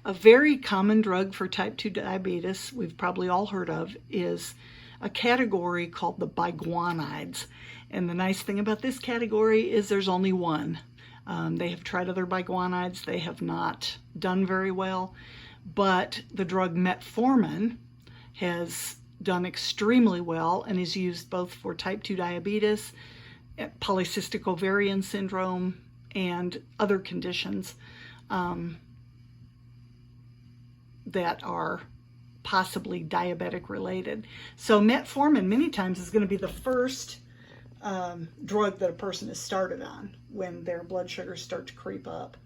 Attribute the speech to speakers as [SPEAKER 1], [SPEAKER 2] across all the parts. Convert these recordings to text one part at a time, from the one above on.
[SPEAKER 1] A very common drug for type 2 diabetes, we've probably all heard of, is a category called the biguanides. And the nice thing about this category is there's only one. They have tried other biguanides. They have not done very well. But the drug metformin has done extremely well and is used both for type 2 diabetes, polycystic ovarian syndrome, and other conditions that are possibly diabetic related. So metformin many times is going to be the first drug that a person is started on when their blood sugars start to creep up.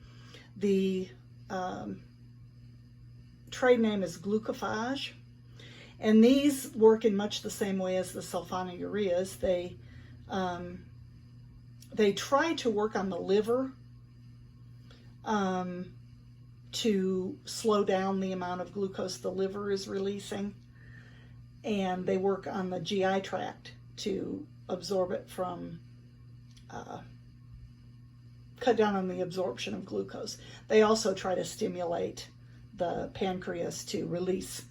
[SPEAKER 1] The trade name is glucophage, and these work in much the same way as the sulfonylureas. They try to work on the liver to slow down the amount of glucose the liver is releasing, and they work on the GI tract to absorb it from, cut down on the absorption of glucose. They also try to stimulate the pancreas to release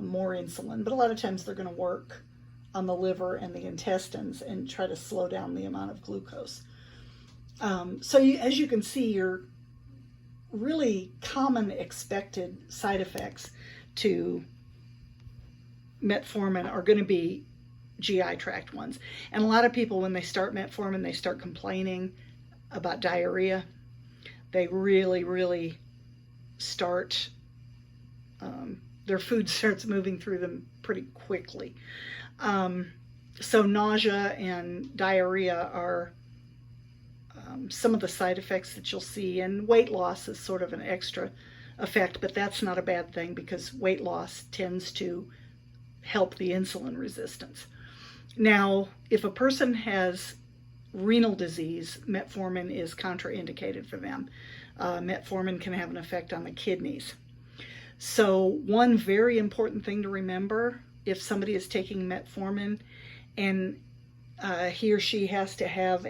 [SPEAKER 1] more insulin, but a lot of times they're going to work on the liver and the intestines and try to slow down the amount of glucose. As you can see, your really common expected side effects to metformin are going to be GI tract ones. And a lot of people, when they start metformin, they start complaining about diarrhea. They really start, their food starts moving through them pretty quickly. So nausea and diarrhea are some of the side effects that you'll see, and weight loss is sort of an extra effect, but that's not a bad thing because weight loss tends to help the insulin resistance. Now, if a person has renal disease, metformin is contraindicated for them. Metformin can have an effect on the kidneys. So one very important thing to remember, if somebody is taking metformin and he or she has to have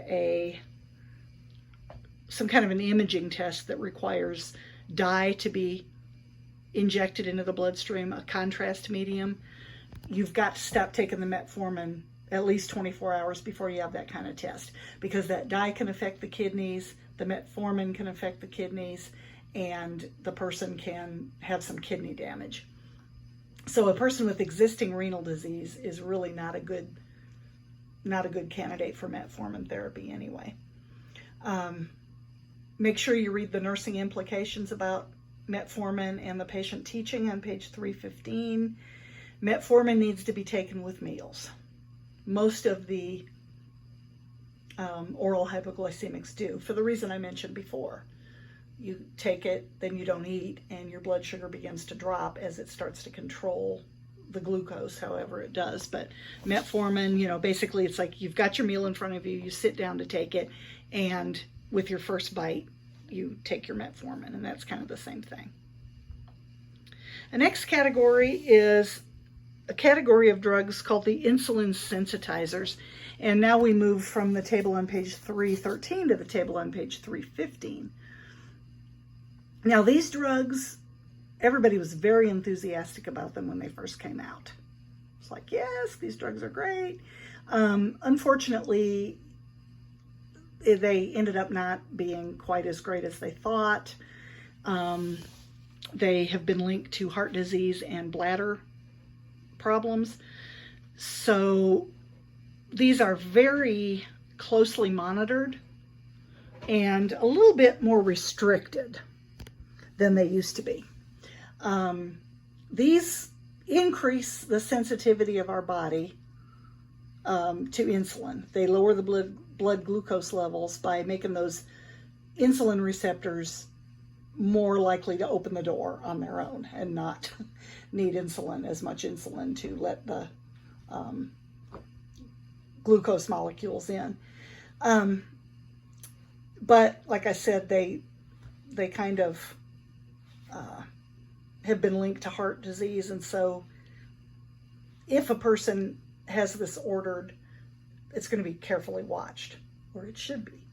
[SPEAKER 1] some kind of an imaging test that requires dye to be injected into the bloodstream, a contrast medium, you've got to stop taking the metformin at least 24 hours before you have that kind of test, because that dye can affect the kidneys, the metformin can affect the kidneys, and the person can have some kidney damage. So a person with existing renal disease is really not a good candidate for metformin therapy anyway. Make sure you read the nursing implications about metformin and the patient teaching on page 315. Metformin needs to be taken with meals. Most of the oral hypoglycemics do, for the reason I mentioned before. You take it, then you don't eat, and your blood sugar begins to drop as it starts to control the glucose, however it does. But metformin, basically it's like you've got your meal in front of you, you sit down to take it, and with your first bite, you take your metformin, and that's kind of the same thing. The next category is a category of drugs called the insulin sensitizers. And now we move from the table on page 313 to the table on page 315. Now these drugs, everybody was very enthusiastic about them when they first came out. It's like, yes, these drugs are great. Unfortunately, they ended up not being quite as great as they thought. They have been linked to heart disease and bladder problems. So these are very closely monitored and a little bit more restricted than they used to be. These increase the sensitivity of our body to insulin. They lower the blood glucose levels by making those insulin receptors more likely to open the door on their own and not need as much insulin to let the glucose molecules in. But like I said, they kind of have been linked to heart disease, and so if a person has this ordered, it's going to be carefully watched, or it should be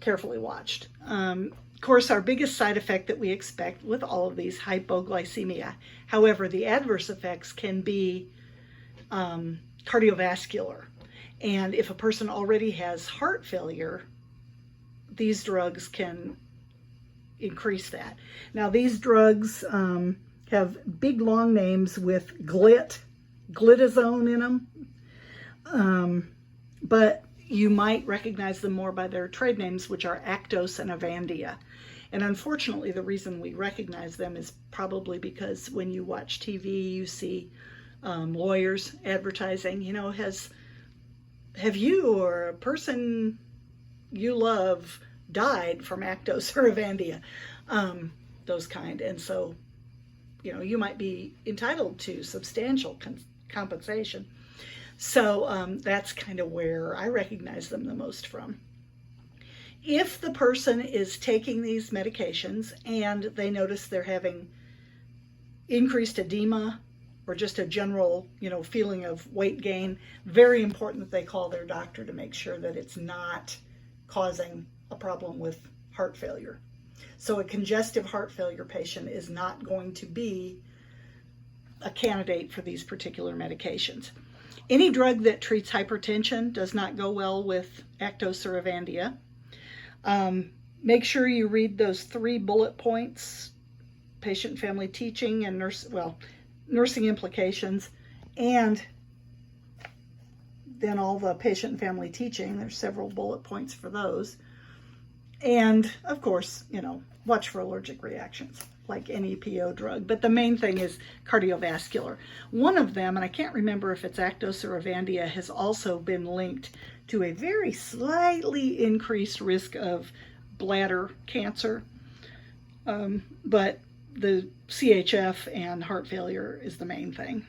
[SPEAKER 1] carefully watched. Of course, our biggest side effect that we expect with all of these, hypoglycemia. However, the adverse effects can be cardiovascular. And if a person already has heart failure, these drugs can increase that. Now, these drugs have big long names with glitazone in them, but you might recognize them more by their trade names, which are Actos and Avandia. And unfortunately, the reason we recognize them is probably because when you watch TV, you see lawyers advertising, you know, have you or a person you love died from Actos or Avandia, those kind. And so, you know, you might be entitled to substantial compensation. So that's kind of where I recognize them the most from. If the person is taking these medications and they notice they're having increased edema or just a general, you know, feeling of weight gain, very important that they call their doctor to make sure that it's not causing a problem with heart failure. So a congestive heart failure patient is not going to be a candidate for these particular medications. Any drug that treats hypertension does not go well with Actos or Avandia. Make sure you read those 3 bullet points: patient family teaching and nursing implications, and then all the patient and family teaching. There's several bullet points for those. And of course, you know, watch for allergic reactions like any PO drug. But the main thing is cardiovascular. One of them, and I can't remember if it's Actos or Avandia, has also been linked to a very slightly increased risk of bladder cancer. But the CHF and heart failure is the main thing.